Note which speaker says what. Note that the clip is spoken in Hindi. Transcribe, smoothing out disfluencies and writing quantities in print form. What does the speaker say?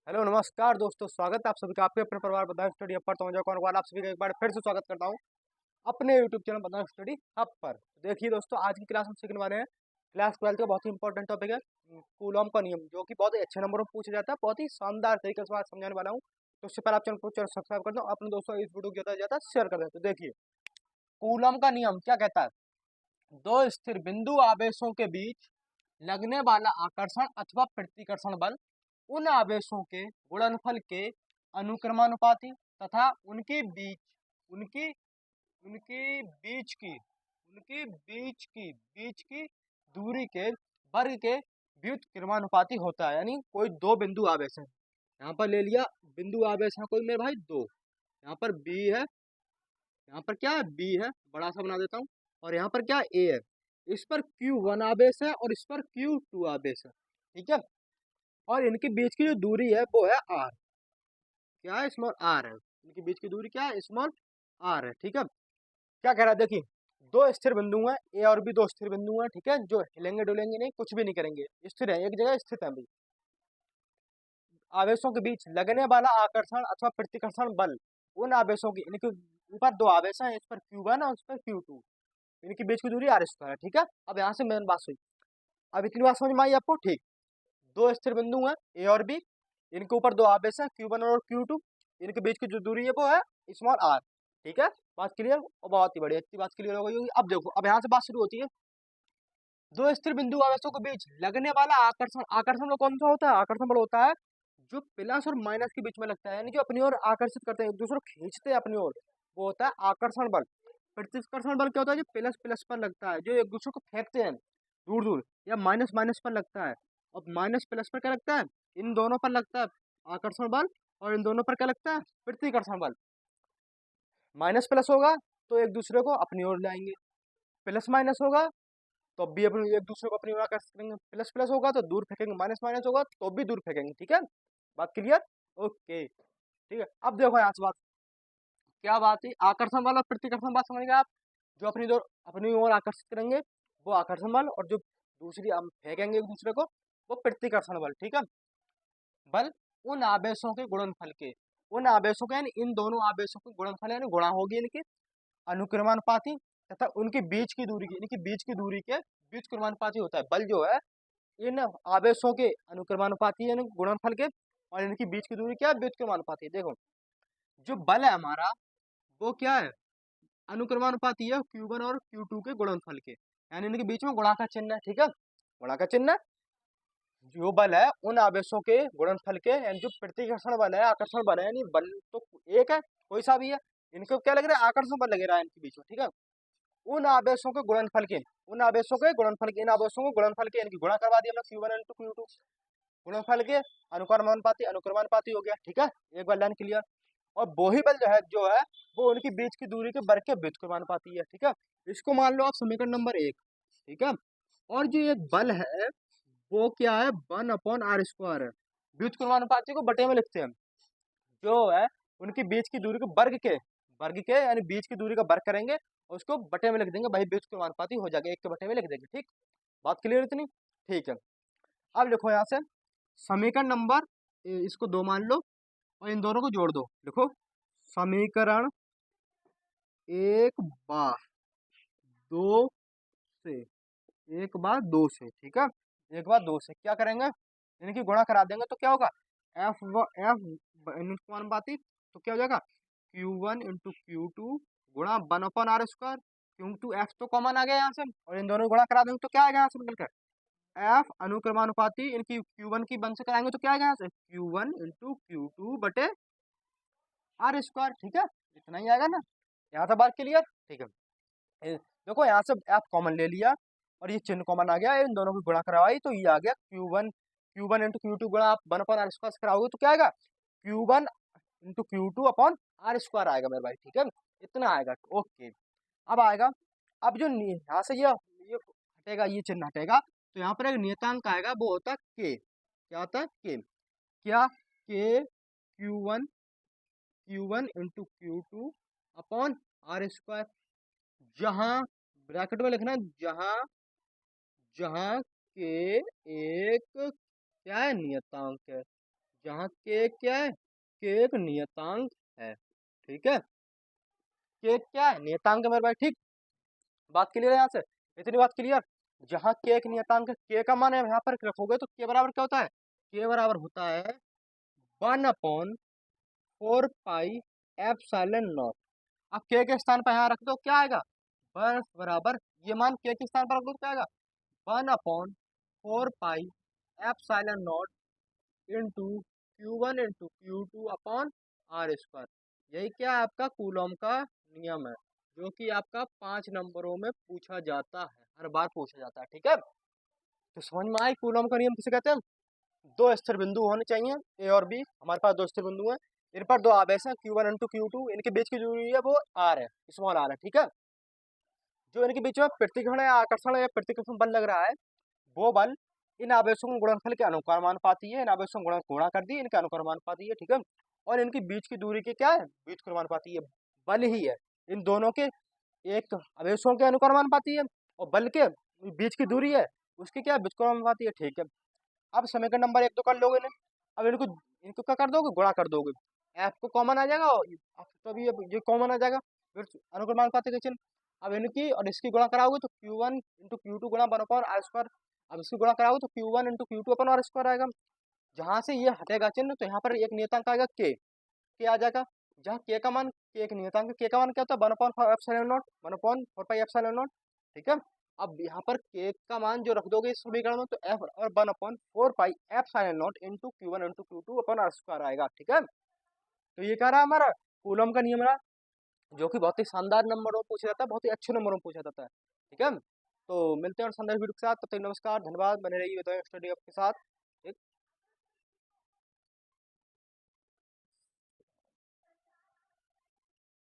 Speaker 1: हेलो नमस्कार दोस्तों, स्वागत है आप सभी का आपके अपने परिवार बदायूं स्टडी हब पर। तो मैं कौन आप सभी का एक बार फिर से स्वागत करता हूं अपने YouTube channel Budaun study hub पर। तो देखिए दोस्तों, आज की क्लास हम सीखने वाले हैं क्लास 12 का बहुत ही इंपॉर्टेंट टॉपिक है कूलॉम का नियम, जो कि बहुत ही अच्छे नंबरों में पूछा जाता है। बहुत ही शानदार तरीके से आज समझाने वाला हूँ। तो उससे पहले आप चैनल सब्सक्राइब कर दो, अपने दोस्तों इस वीडियो को ज्यादा से ज्यादा शेयर कर दो। तो देखिए, कूलॉम का नियम क्या कहता है। दो स्थिर बिंदु आवेशों के बीच लगने वाला आकर्षण अथवा प्रतिकर्षण बल उन आवेशों के गुणनफल के अनुक्रमानुपाती तथा उनकी उनकी बीच की बीच की दूरी के वर्ग के व्युत्क्रमानुपाती होता है। यानी कोई दो बिंदु आवेश है, यहाँ पर ले लिया बिंदु आवेश है कोई मेरे भाई दो। यहाँ पर बी है, यहाँ पर क्या है बी है, बड़ा सा बना देता हूँ। और यहाँ पर क्या ए है, इस पर Q1 आवेश है और इस पर Q2 आवेश है। ठीक है, और इनके बीच की जो दूरी है वो है आर। क्या है, स्मॉल आर है। इनके बीच की दूरी क्या है, स्मॉल आर है। ठीक है, क्या कह रहा है देखिए, दो स्थिर बिंदु हैं ए और बी, दो स्थिर बिंदु हैं। ठीक है, जो हिलेंगे डुलेंगे नहीं, कुछ भी नहीं करेंगे, स्थिर है, एक जगह स्थित है भाई। आवेशों के बीच लगने वाला आकर्षण अथवा प्रतिकर्षण बल उन आवेशों की, इनके ऊपर दो आवेश हैं, इस पर Q1 और इस पर Q2, इनके बीच की दूरी आर स्क्वायर है। ठीक है, अब यहाँ से मेन बात हुई। अब इतनी बात समझ में आई आपको। ठीक, दो स्थिर बिंदु हैं ए और बी, इनके ऊपर दो आवेश हैं Q1 और Q2, इनके बीच की जो दूरी है वो है स्मॉल आर। ठीक है, बात क्लियर, और बहुत ही बढ़िया, इतनी बात क्लियर हो गई होगी। अब देखो, अब यहाँ से बात शुरू होती है। दो स्थिर बिंदु आवेशों के बीच लगने वाला आकर्षण, आकर्षण बल कौन सा होता है, आकर्षण बल होता है जो प्लस और माइनस के बीच में लगता है, यानी जो अपनी ओर आकर्षित करते हैं, एक दूसरे को खींचते हैं अपनी ओर, वो होता है आकर्षण बल। प्रतिकर्षण बल क्या होता है, जो प्लस प्लस पर लगता है, जो एक दूसरे को फेंकते हैं दूर दूर, या माइनस माइनस पर लगता है। और माइनस प्लस पर क्या लगता है, इन दोनों पर लगता है आकर्षण बल, और इन दोनों पर क्या लगता है, प्रतिकर्षण बल। माइनस प्लस होगा तो एक दूसरे को अपनी ओर लाएंगे, प्लस माइनस होगा तो भी अपनी एक दूसरे को अपनी ओर आकर्षित करेंगे, प्लस प्लस होगा तो दूर फेंकेंगे, माइनस माइनस होगा तो भी दूर फेंकेंगे। ठीक है, बात क्लियर। ओके, ठीक है, अब देखो यहाँ से बात क्या बात है, आकर्षण बल और प्रतिकर्षण बल समझ गए आप। जो अपनी ओर आकर्षित करेंगे वो आकर्षण बल, और जो दूसरी हम फेंकेंगे एक दूसरे को वो प्रतिकर्षण बल। ठीक है, बल उन आवेशों के गुणनफल के, उन आवेशों के यानी इन दोनों आवेशों के गुणनफल यानी गुणा होगी इनके अनुक्रमानुपाती, तथा उनके बीच की दूरी की, इनकी बीच की दूरी के व्युत्क्रमानुपाती होता है। बल जो है इन आवेशों के अनुक्रमानुपाती यानी गुणनफल के, और इनकी बीच की दूरी क्या है, व्युत्क्रमानुपाती। देखो, जो बल है हमारा वो क्या है, अनुक्रमानुपाती है Q1 और Q2 के गुणनफल के, यानी इनके बीच में गुणा का चिन्ह है। ठीक है, गुणा का चिन्ह है। जो बल है उन आवेशों के गुणनफल के, यानी जो प्रतिकर्षण बल है, आकर्षण बल है, यानी बल तो एक है कोई सा भी है, इनको क्या लग रहा है, आकर्षण बल लग रहा है इनके बीच में। ठीक है, उन आवेशों के गुणनफल के, उन आवेशों के गुणनफल के, इन आवेशों को गुणनफल के, इनकी गुणा करवा दिया हमने Q1 इंटू Q2, गुणनफल के अनुक्रमानुपाती, अनुक्रमानुपाती हो गया। ठीक है, एक बार लाइन क्लियर। और वो ही बल जो है वो उनकी बीच की दूरी के वर्ग के व्युत्क्रमानुपाती है। ठीक है, इसको मान लो आप समीकरण नंबर 1। ठीक है, और जो एक बल है वो क्या है, 1/r² है। व्युत्क्रमानुपाती को बटे में लिखते हैं, जो है उनकी बीच की दूरी को वर्ग के यानी बीच की दूरी का वर्ग करेंगे और उसको बटे में लिख देंगे, भाई व्युत्क्रमानुपाती हो जाएगा, एक के बटे में लिख देंगे। ठीक, बात क्लियर इतनी। ठीक है, अब लिखो यहाँ से समीकरण नंबर इसको 2 मान लो और इन दोनों को जोड़ दो। लिखो समीकरण 1/2 से, 1/2 से। ठीक है, 1/2 से क्या करेंगे, इनकी गुणा करा देंगे तो क्या होगा, एफ अनुपाती, तो क्या हो जाएगा Q1 इंटू Q2 गुणा 1/r²। क्योंकि एफ तो कॉमन आ गया यहाँ से, और इन दोनों को गुणा करा देंगे तो क्या आएगा यहाँ से निकलकर, एफ अनुक्रमानुपाती, इनकी Q1 की 1 से कराएंगे तो क्या आएगा यहाँ से, Q1 इंटू Q2 बटे r²। ठीक है, इतना ही आएगा ना, यहाँ से बात क्लियर। ठीक है, देखो यहाँ से एफ कॉमन ले लिया और ये चिन्ह कॉमन आ गया, इन दोनों की गुणा करवाई तो ये आ गया Q1 इंटू Q2 गुणा आप 1/r² से कराओगे तो क्या आएगा, Q1 into Q2 upon r² आएगा मेरे भाई। ठीक है, इतना आएगा। ओके, अब आएगा, अब जो यहाँ से ये हटेगा, ये चिन्ह हटेगा तो यहाँ पर एक नियतांक आएगा, वो होता है k। क्या होता है k, क्या k Q1 into Q2 upon r², जहां ब्रैकेट में लिखना, जहां जहां के एक क्या है, नियतांक है, जहाँ के क्या है, के एक नियतांक है, ठीक है। के क्या है, नियतांक है मेरे भाई, ठीक। बात क्लियर है यहाँ से, इतनी बात क्लियर। जहाँ के एक नियतांक है, के का मान यहाँ पर रखोगे तो के बराबर क्या होता है, के बराबर होता है 1/4 पाई एप्सिलॉन नॉट। अब के स्थान पर यहाँ रख दो, क्या आएगा, बस बराबर, ये मान के स्थान पर रख दो, क्या आएगा, 1/4 pi epsilon not into Q1 into Q2 upon R square. यही क्या है, आपका कूलॉम का नियम है, जो कि आपका 5 नंबरों में पूछा जाता है, हर बार पूछा जाता है, ठीक है। तो समझ में आई कूलॉम का नियम किसे कहते हैं। दो स्थिर बिंदु होने चाहिए, ए और बी, हमारे पास दो स्थिर बिंदु हैं, इन पर दो आवेश हैं Q1 इंटू Q2, इनके बीच की दूरी है वो आर है, स्मॉल आर है, ठीक है। जो इनके बीच में प्रतिघण या आकर्षण या प्रतिकर्षण बल लग रहा है, वो बल इन आवेशों के गुणनफल के अनुक्रमानुपाती है, इन आवेशों को गुणा कर दिए, इनके अनुक्रमानुपाती है, ठीक है। और इनके बीच की दूरी के क्या है, बीच क्रमानुपाती है, बल ही है इन दोनों के, एक आवेशों के अनुक्रमानुपाती है और बल के बीच की दूरी है उसकी क्या है, बीच क्रमानुपाती है, ठीक है। अब समीकरण नंबर 1 तो कर लोगे ना, अब इनको इनको क्या कर दोगे, गुणा कर दोगे, एफ को कॉमन आ जाएगा और तभी ये कॉमन आ जाएगा, फिर अनुक्रमानुपाती का चिन्ह। अब इनकी और इसकी गुणा कराओगे तो Q1 इंटू Q2 गुणा 1/r²। अब इसकी गुणा कराओगे तो Q1 इंटू Q2 अपन r² आएगा। जहां से ये हटेगा चिन्ह तो यहाँ पर एक नियतांक आएगा के आ जाएगा। जहाँ के का मान, के एक नियतांक, के का मान क्या होता है, 1/4 epsilon not, 1/4 pi epsilon not, ठीक है। अब यहाँ पर के का मान जो रख दोगे इस समीकरण में तो एफ और 1/4 pi epsilon not into Q1 into Q2 upon r² आएगा, ठीक है। तो ये कह रहा है हमारा कूलम का नियम रहा, जो कि बहुत ही शानदार नंबरों में पूछा जाता है, बहुत ही अच्छे नंबरों में पूछा जाता है, ठीक है। तो मिलते हैं और शानदार वीडियो के साथ, तब तक नमस्कार, धन्यवाद, बने रहिए स्टडी के साथ।